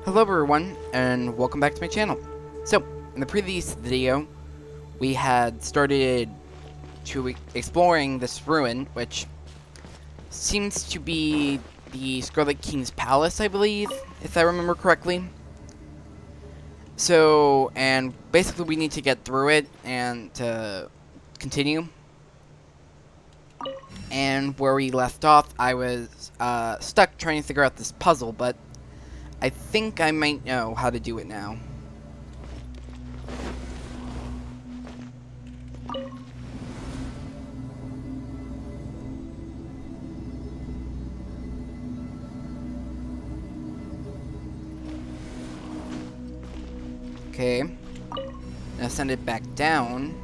Hello everyone, and welcome back to my channel. So, in the previous video, we had started exploring this ruin, which seems to be the Scarlet King's palace, I believe, if I remember correctly. So, and basically we need to get through it and to continue. And where we left off, I was stuck trying to figure out this puzzle, but I think I might know how to do it now. Okay. Now send it back down.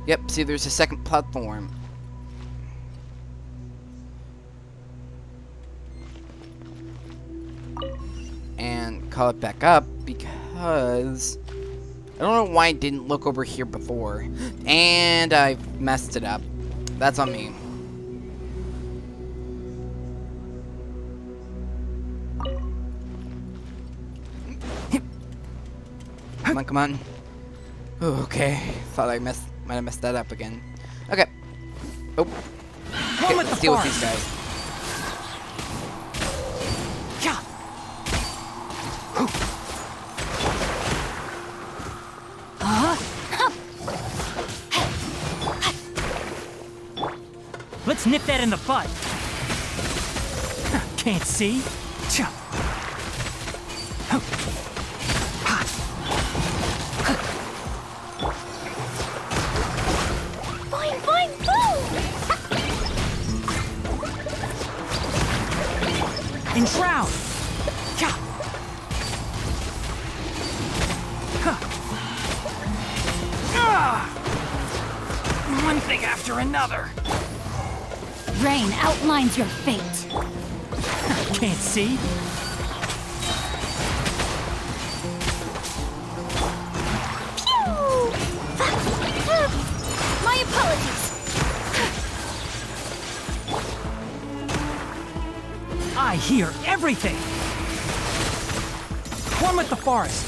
Yep, see there's a second platform. And call it back up because I don't know why I didn't look over here before. And I messed it up. That's on me. Come on, come on. Ooh, okay. Thought I might have messed that up again. Okay. Oh. Okay, let's deal with these guys. Let's nip that in the bud. Can't see. Fine, fine, boom! Enshroud. One thing after another. Rain outlines your fate. Can't see. Pew! My apologies. I hear everything. One with the forest.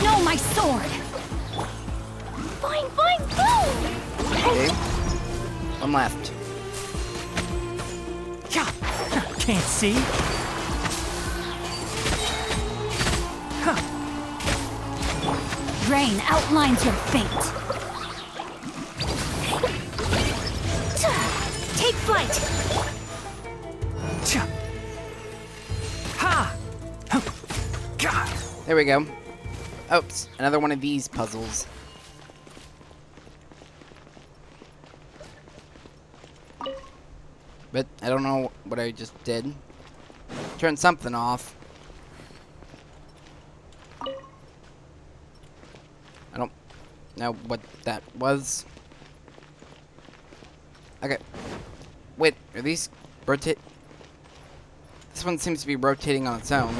No, my sword. Fine, fine, boom! Okay. One left. Can't see. Rain outlines your fate. Take flight. Ha! There we go. Oops, another one of these puzzles. But I don't know what I just did. Turned something off. I don't know what that was. Okay. Wait, are these rotate? This one seems to be rotating on its own.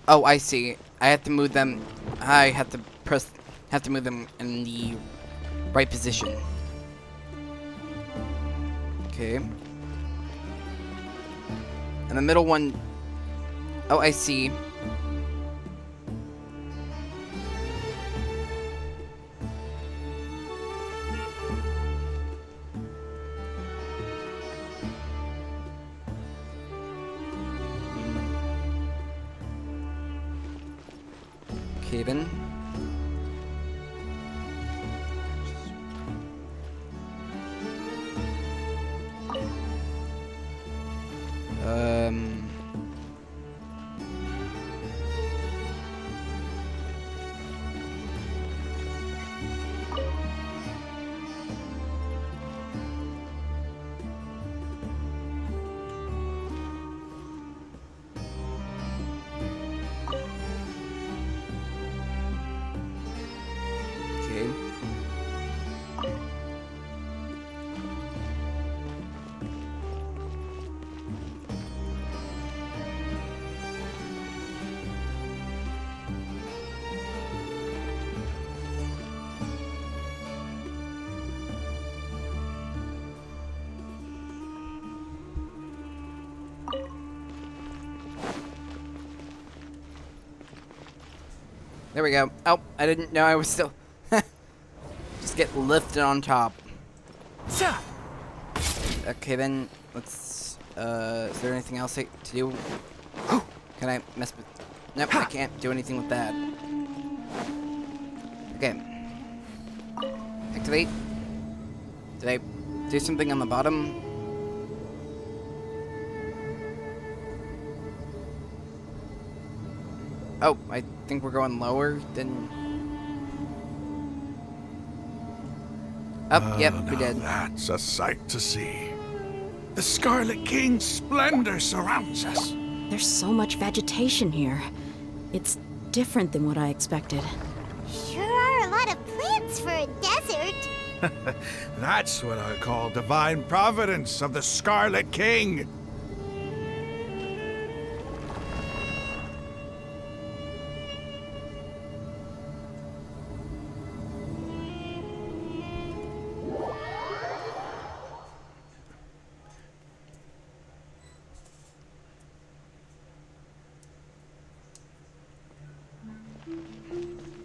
Oh, I see. I have to move them. I have to move them in the right position. Okay. And the middle one. Oh, I see. Okay, then. Okay. There we go. Oh, I didn't know I was still... Just get lifted on top. Sa! Okay, then, let's... is there anything else to do? Can I mess with... Nope, I can't do anything with that. Okay. Activate. Did I do something on the bottom? Oh, I think we're going lower than... Oh, yep, we Now did. That's a sight to see. The Scarlet King's splendor surrounds us. There's so much vegetation here. It's different than what I expected. Sure are a lot of plants for a desert. That's what I call divine providence of the Scarlet King.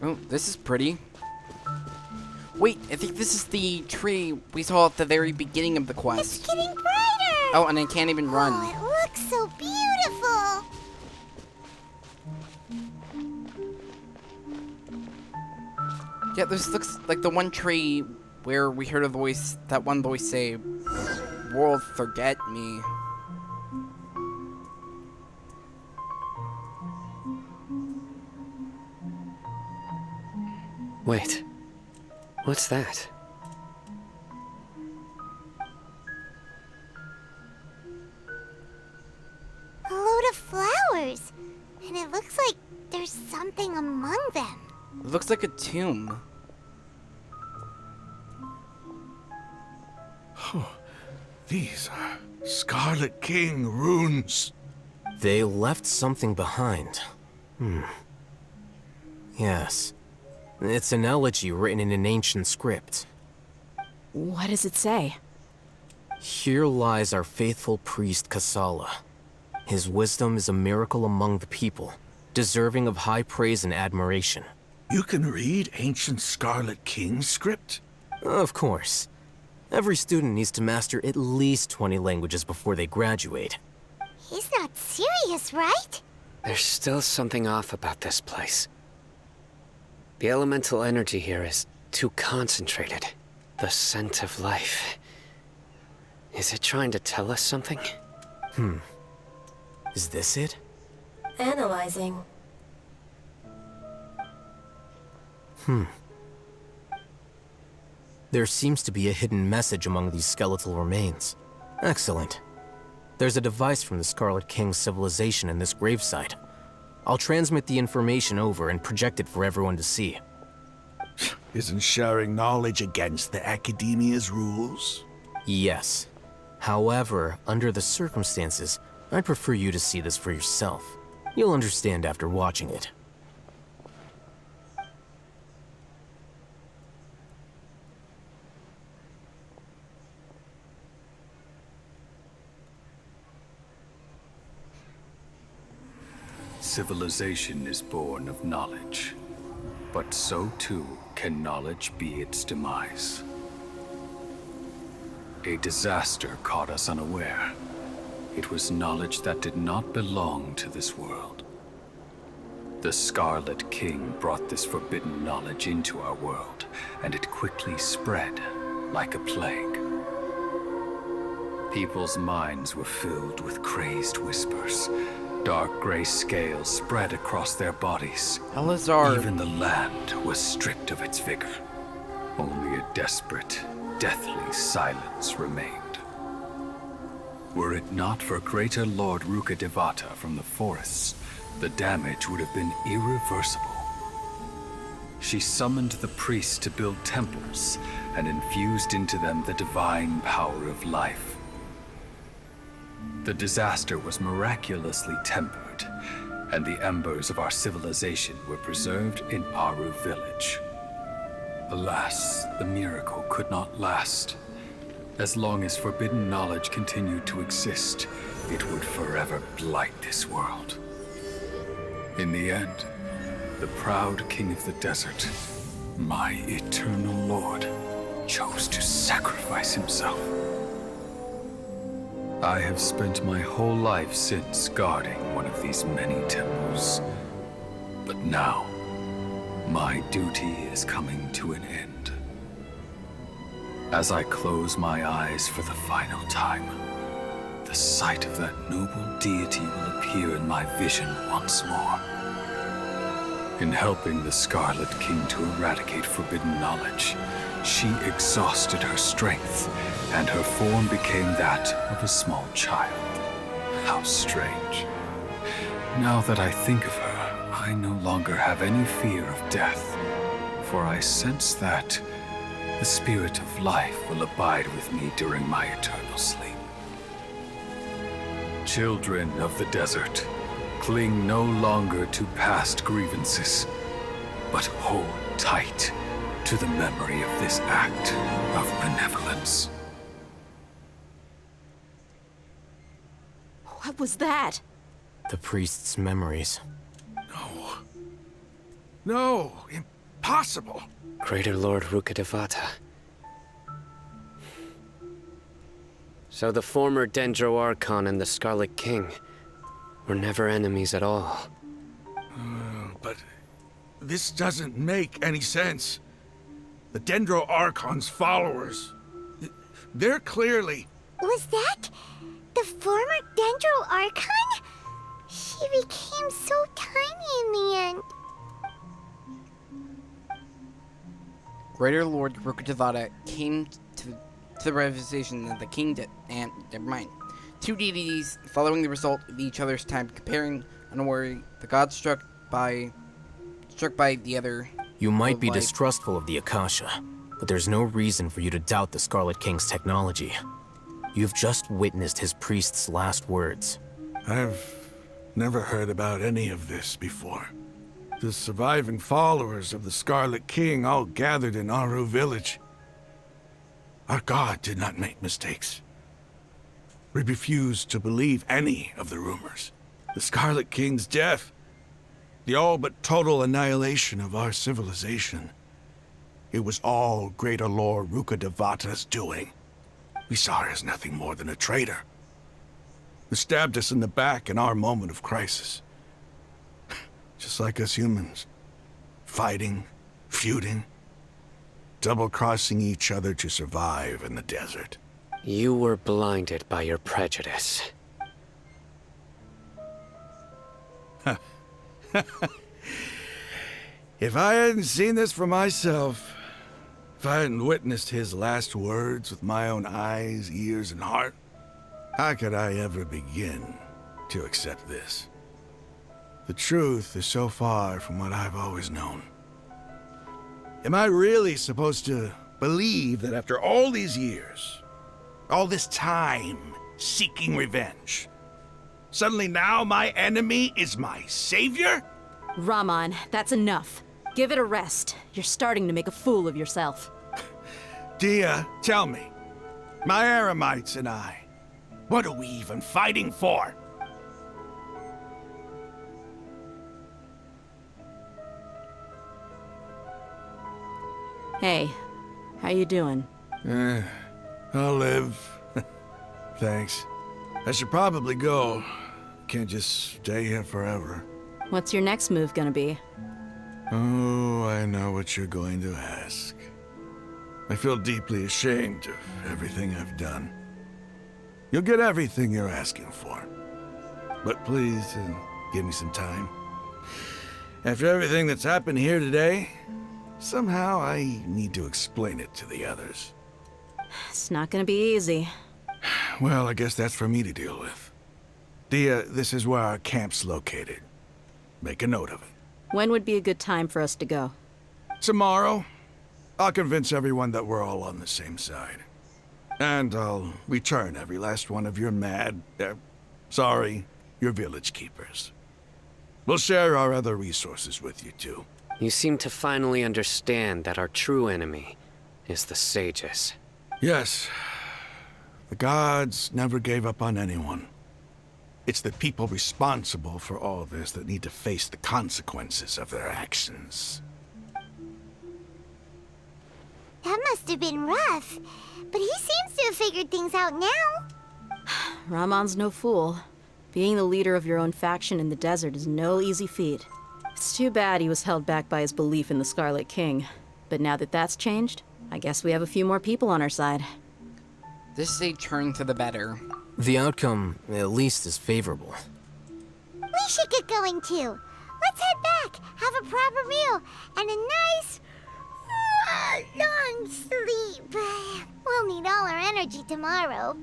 Oh, this is pretty. Wait, I think this is the tree we saw at the very beginning of the It's quest. getting brighter. Oh, and I can't even run. Oh, it looks so beautiful. Yeah, this looks like the one tree where we heard a voice, that one voice say, "World, forget me." Wait, what's that? A load of flowers. And it looks like there's something among them. It looks like a tomb. These are Scarlet King runes. They left something behind. Yes. It's an elegy written in an ancient script. What does it say? Here lies our faithful priest Kasala. His wisdom is a miracle among the people, deserving of high praise and admiration. You can read ancient Scarlet King script? Of course. Every student needs to master at least 20 languages before they graduate. He's not serious, right? There's still something off about this place. The elemental energy here is too concentrated. The scent of life. Is it trying to tell us something? Is this it? Analyzing. There seems to be a hidden message among these skeletal remains. Excellent. There's a device from the Scarlet King's civilization in this gravesite. I'll transmit the information over and project it for everyone to see. Isn't sharing knowledge against the Academia's rules? Yes. However, under the circumstances, I'd prefer you to see this for yourself. You'll understand after watching it. Civilization is born of knowledge, but so too can knowledge be its demise. A disaster caught us unaware. It was knowledge that did not belong to this world. The Scarlet King brought this forbidden knowledge into our world, and it quickly spread like a plague. People's minds were filled with crazed whispers. Dark gray scales spread across their bodies. Elazar. Even the land was stripped of its vigor. Only a desperate, deathly silence remained. Were it not for greater Lord Ruka Devata from the forests, the damage would have been irreversible. She summoned the priests to build temples and infused into them the divine power of life. The disaster was miraculously tempered, and the embers of our civilization were preserved in Aru village. Alas, the miracle could not last. As long as forbidden knowledge continued to exist, it would forever blight this world. In the end, the proud king of the desert, my eternal lord, chose to sacrifice himself. I have spent my whole life since guarding one of these many temples. But now, my duty is coming to an end. As I close my eyes for the final time, the sight of that noble deity will appear in my vision once more. In helping the Scarlet King to eradicate forbidden knowledge, she exhausted her strength, and her form became that of a small child. How strange. Now that I think of her, I no longer have any fear of death, for I sense that the spirit of life will abide with me during my eternal sleep. Children of the desert, cling no longer to past grievances, but hold tight to the memory of this act of benevolence. What was that? The priest's memories. No, impossible. Greater Lord Rukkhadevata. So the former Dendro Archon and the Scarlet King were never enemies at all. But this doesn't make any sense. The Dendro Archon's followers, they're clearly... Was that the former Dendro Archon? She became so tiny in the end. Greater Lord Rukkhadevata came to the realization that the king did, and never mind. Two deities following the result of each other's time, comparing unwary, the god struck by the other. You might be life. distrustful of the Akasha, but there's no reason for you to doubt the Scarlet King's technology. You've just witnessed his priest's last words. I've never heard about any of this before. The surviving followers of the Scarlet King all gathered in Aru village. Our god did not make mistakes. We refused to believe any of the rumors. The Scarlet King's death, the all but total annihilation of our civilization. It was all Greater Lord Rukkhadevata's doing. We saw her as nothing more than a traitor, who stabbed us in the back in our moment of crisis. Just like us humans. Fighting, feuding, double-crossing each other to survive in the desert. You were blinded by your prejudice. If I hadn't seen this for myself, if I hadn't witnessed his last words with my own eyes, ears, and heart, how could I ever begin to accept this? The truth is so far from what I've always known. Am I really supposed to believe that after all these years, all this time seeking revenge, suddenly now my enemy is my savior? Raman, that's enough. Give it a rest. You're starting to make a fool of yourself. Dia, tell me, my Eremites and I, what are we even fighting for? Hey, how you doing? I'll live. Thanks. I should probably go. Can't just stay here forever. What's your next move gonna be? Oh, I know what you're going to ask. I feel deeply ashamed of everything I've done. You'll get everything you're asking for. But please, give me some time. After everything that's happened here today, somehow I need to explain it to the others. It's not gonna be easy. Well, I guess that's for me to deal with. Dia, this is where our camp's located. Make a note of it. When would be a good time for us to go? Tomorrow, I'll convince everyone that we're all on the same side. And I'll return every last one of your your village keepers. We'll share our other resources with you too. You seem to finally understand that our true enemy is the sages. Yes. The gods never gave up on anyone. It's the people responsible for all this that need to face the consequences of their actions. That must have been rough. But he seems to have figured things out now. Ramon's no fool. Being the leader of your own faction in the desert is no easy feat. It's too bad he was held back by his belief in the Scarlet King. But now that that's changed, I guess we have a few more people on our side. This is a turn to the better. The outcome, at least, is favorable. We should get going too. Let's head back, have a proper meal, and a nice, long sleep. We'll need all our energy tomorrow.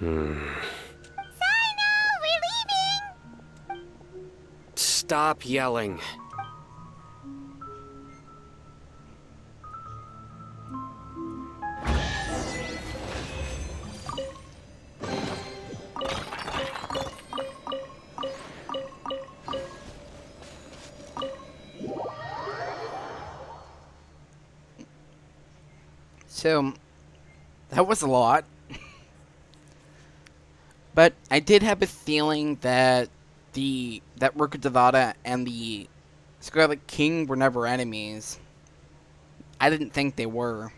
Sino, we're leaving! Stop yelling. So, that was a lot. But I did have a feeling that Ruka Devata and the Scarlet King were never enemies. I didn't think they were.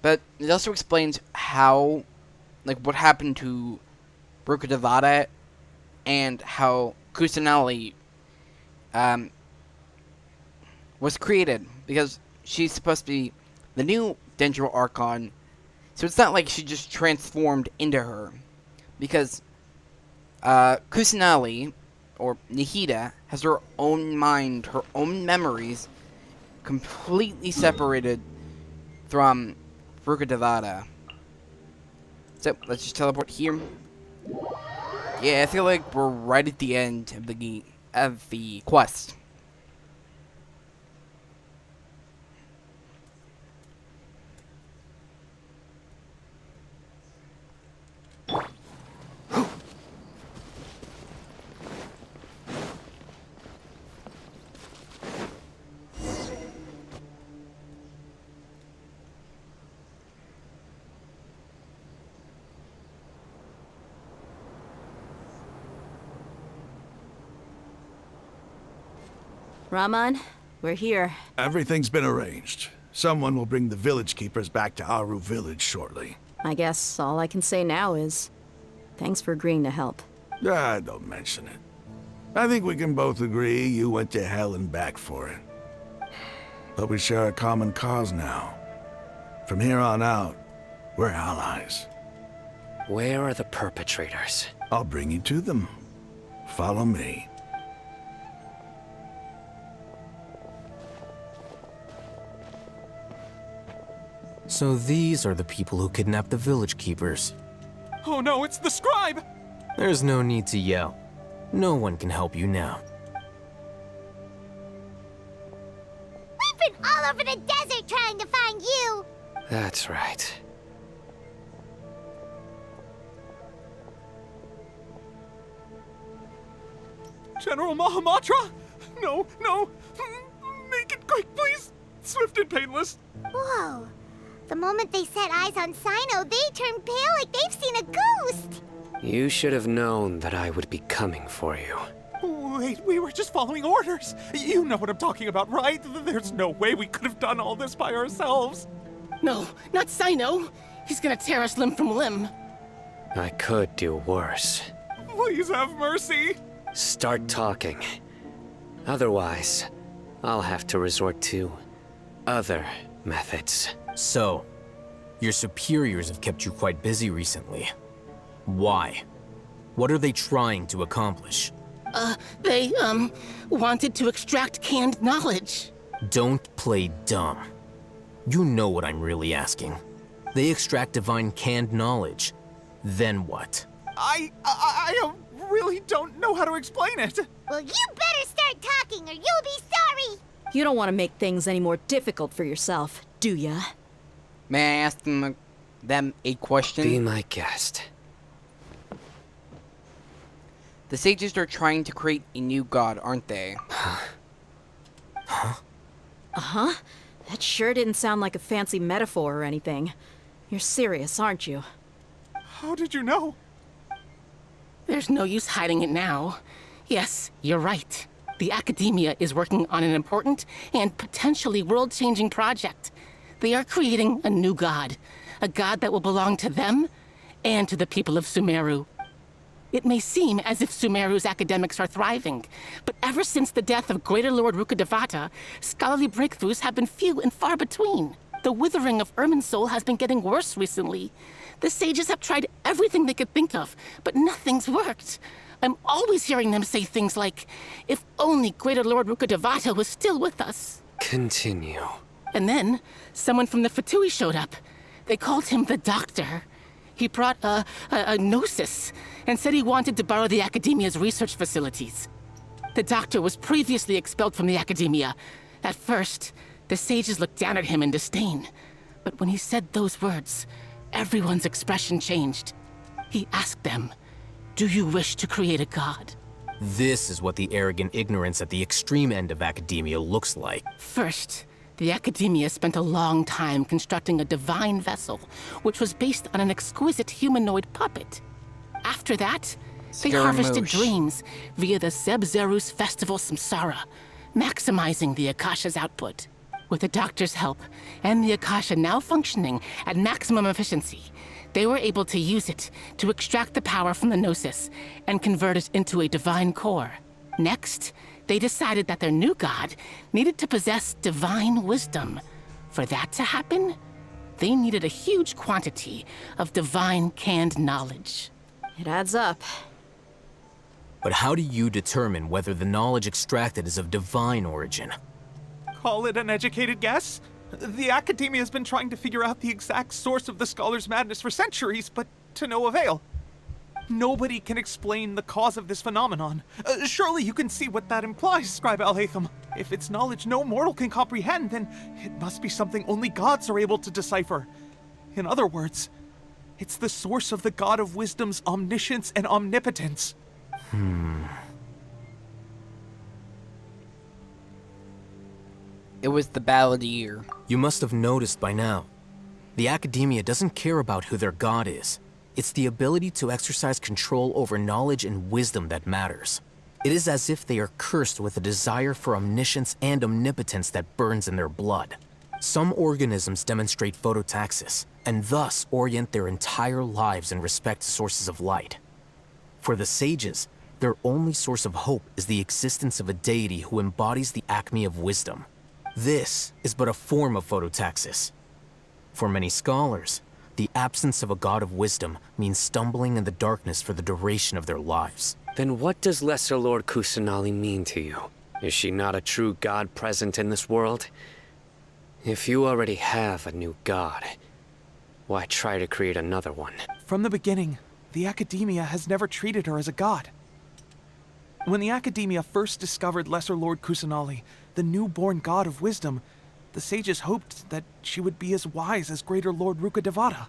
But it also explains how, like, what happened to Ruka Devata and how Kusanali was created. Because she's supposed to be the new Dendro Archon. So it's not like she just transformed into her. Because Kusanali, or Nihida, has her own mind, her own memories, completely separated from Ruka Devata. So, let's just teleport here. Yeah, I feel like we're right at the end of the quest. Ramon, we're here. Everything's been arranged. Someone will bring the village keepers back to Aru village shortly. I guess all I can say now is thanks for agreeing to help. Ah, don't mention it. I think we can both agree you went to hell and back for it. But we share a common cause now. From here on out, we're allies. Where are the perpetrators? I'll bring you to them. Follow me. So these are the people who kidnapped the village keepers. Oh no, it's the scribe! There's no need to yell. No one can help you now. We've been all over the desert trying to find you. That's right. General Mahamatra? No, no! Make it quick, please! Swift and painless! Whoa. The moment they set eyes on Sino, they turned pale like they've seen a ghost. You should have known that I would be coming for you. Wait, we were just following orders. You know what I'm talking about, right? There's no way we could have done all this by ourselves. No, not Sino. He's gonna tear us limb from limb. I could do worse. Please have mercy. Start talking. Otherwise, I'll have to resort to other methods. So, your superiors have kept you quite busy recently. Why? What are they trying to accomplish? They, wanted to extract canned knowledge. Don't play dumb. You know what I'm really asking. They extract divine canned knowledge. Then what? I really don't know how to explain it. Well, you better start talking or you'll be sorry. You don't want to make things any more difficult for yourself, do ya? May I ask them a question? Be my guest. The sages are trying to create a new god, aren't they? Uh-huh. That sure didn't sound like a fancy metaphor or anything. You're serious, aren't you? How did you know? There's no use hiding it now. Yes, you're right. The Academia is working on an important and potentially world-changing project. They are creating a new god. A god that will belong to them and to the people of Sumeru. It may seem as if Sumeru's academics are thriving, but ever since the death of Greater Lord Rukkhadevata, scholarly breakthroughs have been few and far between. The withering of Irminsul has been getting worse recently. The sages have tried everything they could think of, but nothing's worked. I'm always hearing them say things like, if only Greater Lord Rukkhadevata was still with us. Continue. And then, someone from the Fatui showed up. They called him the Doctor. He brought a gnosis and said he wanted to borrow the Academia's research facilities. The Doctor was previously expelled from the Academia. At first, the sages looked down at him in disdain. But when he said those words, everyone's expression changed. He asked them, "Do you wish to create a god?" This is what the arrogant ignorance at the extreme end of academia looks like. First, the Academia spent a long time constructing a divine vessel, which was based on an exquisite humanoid puppet. After that, they harvested dreams via the Zeb-Zerus Festival Samsara, maximizing the Akasha's output. With the Doctor's help, and the Akasha now functioning at maximum efficiency, they were able to use it to extract the power from the Gnosis and convert it into a divine core. Next, they decided that their new god needed to possess divine wisdom. For that to happen, they needed a huge quantity of divine canned knowledge. It adds up. But how do you determine whether the knowledge extracted is of divine origin? Call it an educated guess? The Academia has been trying to figure out the exact source of the Scholar's madness for centuries, but to no avail. Nobody can explain the cause of this phenomenon. Surely you can see what that implies, Scribe Alhaitham. If it's knowledge no mortal can comprehend, then it must be something only gods are able to decipher. In other words, it's the source of the God of Wisdom's omniscience and omnipotence. It was the Balladeer. You must have noticed by now. The Academia doesn't care about who their god is. It's the ability to exercise control over knowledge and wisdom that matters. It is as if they are cursed with a desire for omniscience and omnipotence that burns in their blood. Some organisms demonstrate phototaxis, and thus orient their entire lives in respect to sources of light. For the sages, their only source of hope is the existence of a deity who embodies the acme of wisdom. This is but a form of phototaxis. For many scholars, the absence of a god of wisdom means stumbling in the darkness for the duration of their lives. Then what does Lesser Lord Kusanali mean to you? Is she not a true god present in this world? If you already have a new god, why try to create another one? From the beginning, the Academia has never treated her as a god. When the Academia first discovered Lesser Lord Kusanali, the newborn god of wisdom, the sages hoped that she would be as wise as Greater Lord Rukkhadevata.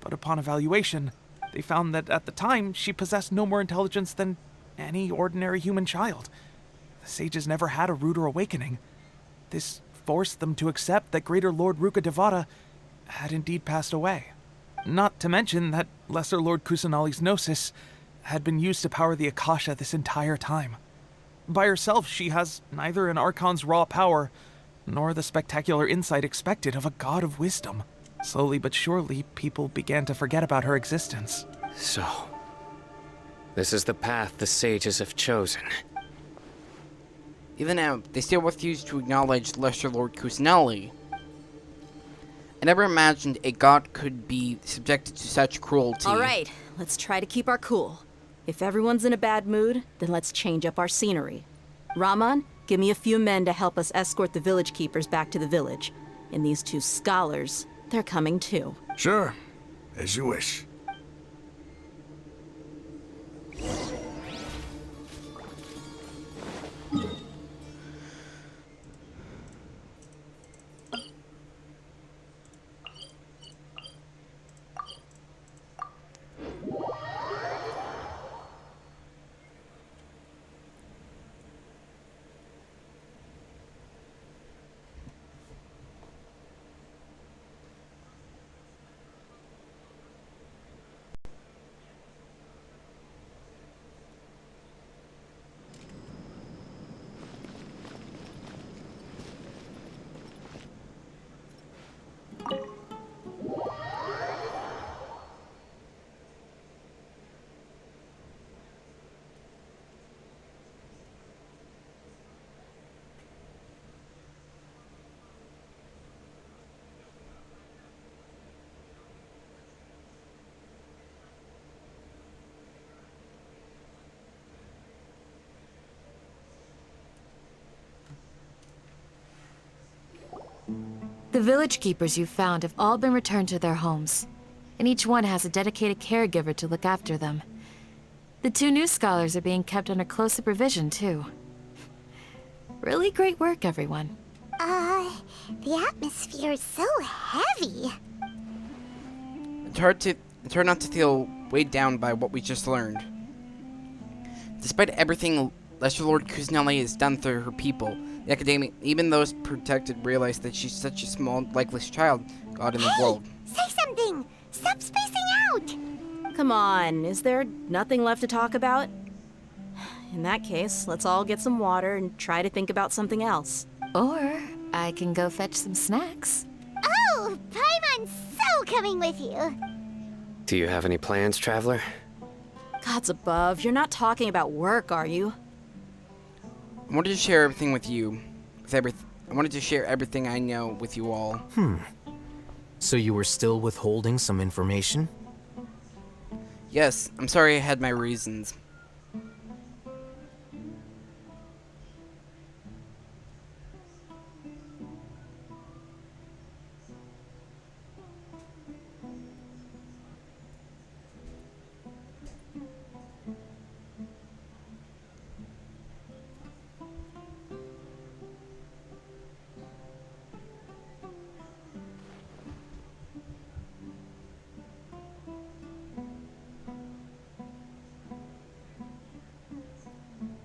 But upon evaluation, they found that at the time she possessed no more intelligence than any ordinary human child. The sages never had a ruder awakening. This forced them to accept that Greater Lord Rukkhadevata had indeed passed away. Not to mention that Lesser Lord Kusanali's Gnosis had been used to power the Akasha this entire time. By herself, she has neither an Archon's raw power, nor the spectacular insight expected of a god of wisdom. Slowly but surely, people began to forget about her existence. So, this is the path the sages have chosen. Even now, they still refuse to acknowledge Lesser Lord Kusanali. I never imagined a god could be subjected to such cruelty. All right, let's try to keep our cool. If everyone's in a bad mood, then let's change up our scenery. Rahman, give me a few men to help us escort the village keepers back to the village. And these two scholars, they're coming too. Sure, as you wish. The village keepers you found have all been returned to their homes, and each one has a dedicated caregiver to look after them. The 2 new scholars are being kept under close supervision, too. Really great work, everyone. The atmosphere is so heavy. It's hard not to feel weighed down by what we just learned. Despite everything Lesser Lord Kuzneli has done for her people, the Academy, even those protected, realize that she's such a small, lifeless child, God in the world. Say something! Stop spacing out! Come on, is there nothing left to talk about? In that case, let's all get some water and try to think about something else. Or I can go fetch some snacks. Oh, Paimon's so coming with you. Do you have any plans, Traveler? Gods above, you're not talking about work, are you? I wanted to share everything with you. I wanted to share everything I know with you all. So you were still withholding some information? Yes, I'm sorry I had my reasons.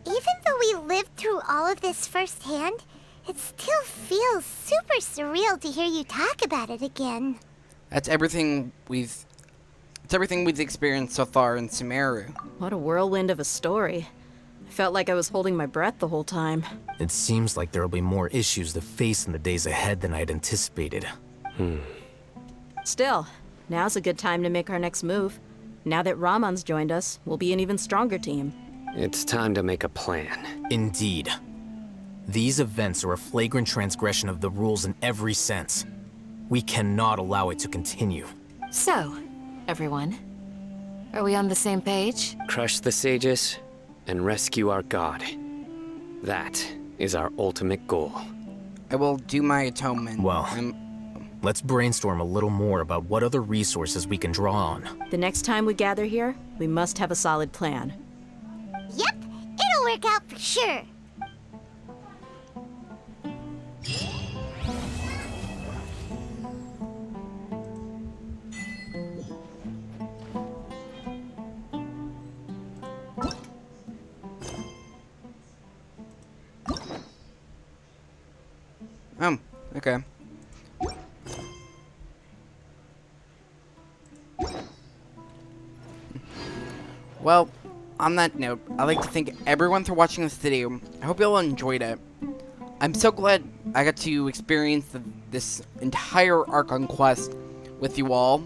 Even though we lived through all of this firsthand, it still feels super surreal to hear you talk about it again. It's everything we've experienced so far in Sumeru. What a whirlwind of a story. I felt like I was holding my breath the whole time. It seems like there'll be more issues to face in the days ahead than I'd anticipated. Still, now's a good time to make our next move. Now that Ramon's joined us, we'll be an even stronger team. It's time to make a plan. Indeed. These events are a flagrant transgression of the rules in every sense. We cannot allow it to continue. So, everyone, are we on the same page? Crush the sages and rescue our god. That is our ultimate goal. I will do my atonement. Well, let's brainstorm a little more about what other resources we can draw on. The next time we gather here, we must have a solid plan. Yep, it'll work out for sure. Okay. Well, on that note, I'd like to thank everyone for watching this video. I hope you all enjoyed it. I'm so glad I got to experience this entire arc on Quest with you all.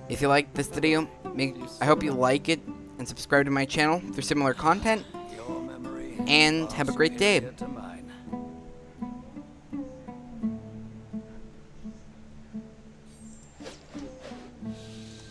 If you like this video, I hope you like it and subscribe to my channel for similar content. And have a great day.